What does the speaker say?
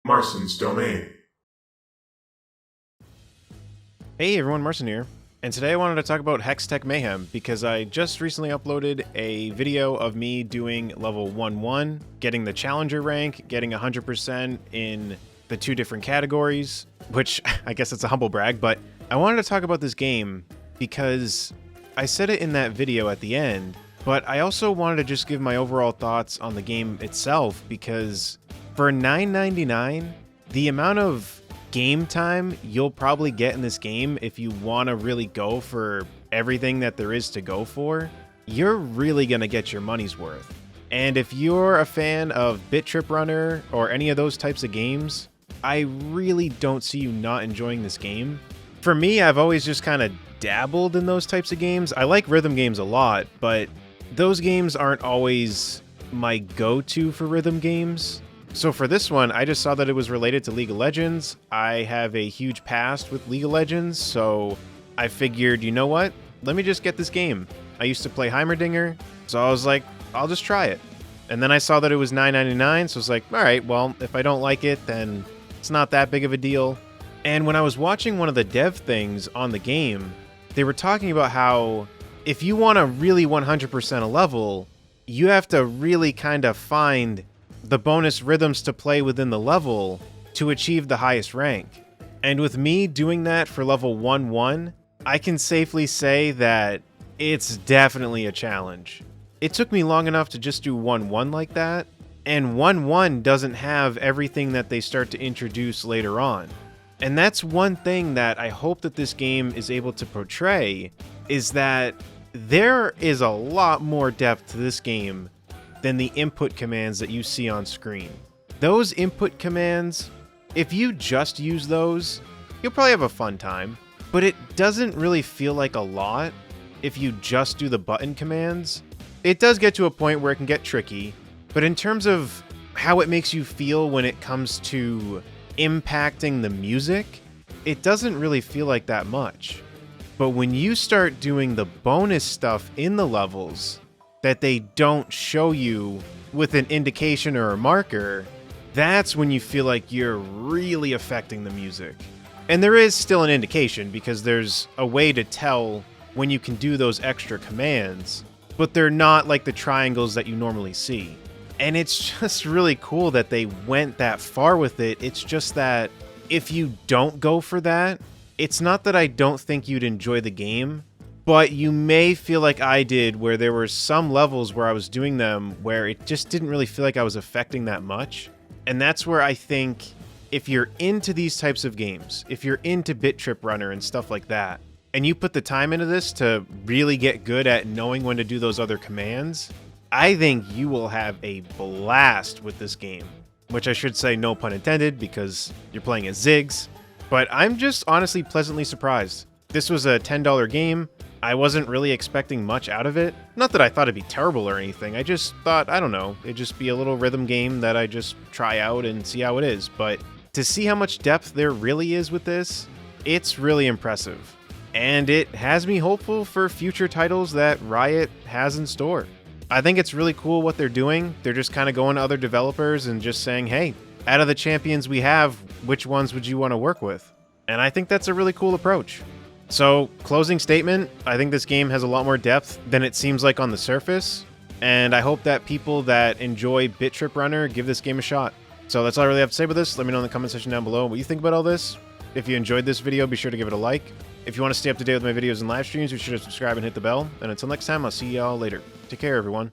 Marston's Domain. Hey everyone, Marson here, and today I wanted to talk about Hextech Mayhem because I just recently uploaded a video of me doing level 1-1, getting the challenger rank, getting 100% in the 2 different categories, which I guess it's a humble brag, but I wanted to talk about this game because I said it in that video at the end, but I also wanted to just give my overall thoughts on the game itself because for $9.99, the amount of game time you'll probably get in this game if you want to really go for everything that there is to go for, you're really going to get your money's worth. And if you're a fan of Bit Trip Runner or any of those types of games, I really don't see you not enjoying this game. For me, I've always just kind of dabbled in those types of games. I like rhythm games a lot, but those games aren't always my go-to for rhythm games. So for this one, I just saw that it was related to League of Legends. I have a huge past with League of Legends, so I figured, you know what? Let me just get this game. I used to play Heimerdinger, so I was like, I'll just try it. And then I saw that it was $9.99, so I was like, all right, well, if I don't like it, then it's not that big of a deal. And when I was watching one of the dev things on the game, they were talking about how if you want to really 100% a level, you have to really kind of find the bonus rhythms to play within the level to achieve the highest rank. And with me doing that for level 1-1, I can safely say that it's definitely a challenge. It took me long enough to just do 1-1 like that, and 1-1 doesn't have everything that they start to introduce later on. And that's one thing that I hope that this game is able to portray, is that there is a lot more depth to this game than the input commands that you see on screen. Those input commands, if you just use those, you'll probably have a fun time, but it doesn't really feel like a lot if you just do the button commands. It does get to a point where it can get tricky, but in terms of how it makes you feel when it comes to impacting the music, it doesn't really feel like that much. But when you start doing the bonus stuff in the levels that they don't show you with an indication or a marker, that's when you feel like you're really affecting the music. And there is still an indication because there's a way to tell when you can do those extra commands, but they're not like the triangles that you normally see. And it's just really cool that they went that far with it. It's just that if you don't go for that, it's not that I don't think you'd enjoy the game, but you may feel like I did, where there were some levels where I was doing them where it just didn't really feel like I was affecting that much. And that's where I think if you're into these types of games, if you're into Bit Trip Runner and stuff like that, and you put the time into this to really get good at knowing when to do those other commands, I think you will have a blast with this game. Which I should say no pun intended, because you're playing as Ziggs. But I'm just honestly pleasantly surprised. This was a $10 game. I wasn't really expecting much out of it. Not that I thought it'd be terrible or anything. I just thought, I don't know, it'd just be a little rhythm game that I just try out and see how it is. But to see how much depth there really is with this, it's really impressive. And it has me hopeful for future titles that Riot has in store. I think it's really cool what they're doing. They're just kind of going to other developers and just saying, hey, out of the champions we have, which ones would you want to work with? And I think that's a really cool approach. So, closing statement, I think this game has a lot more depth than it seems like on the surface, and I hope that people that enjoy Bit Trip Runner give this game a shot. So that's all I really have to say about this. Let me know in the comment section down below what you think about all this. If you enjoyed this video, be sure to give it a like. If you want to stay up to date with my videos and live streams, be sure to subscribe and hit the bell. And until next time, I'll see y'all later. Take care, everyone.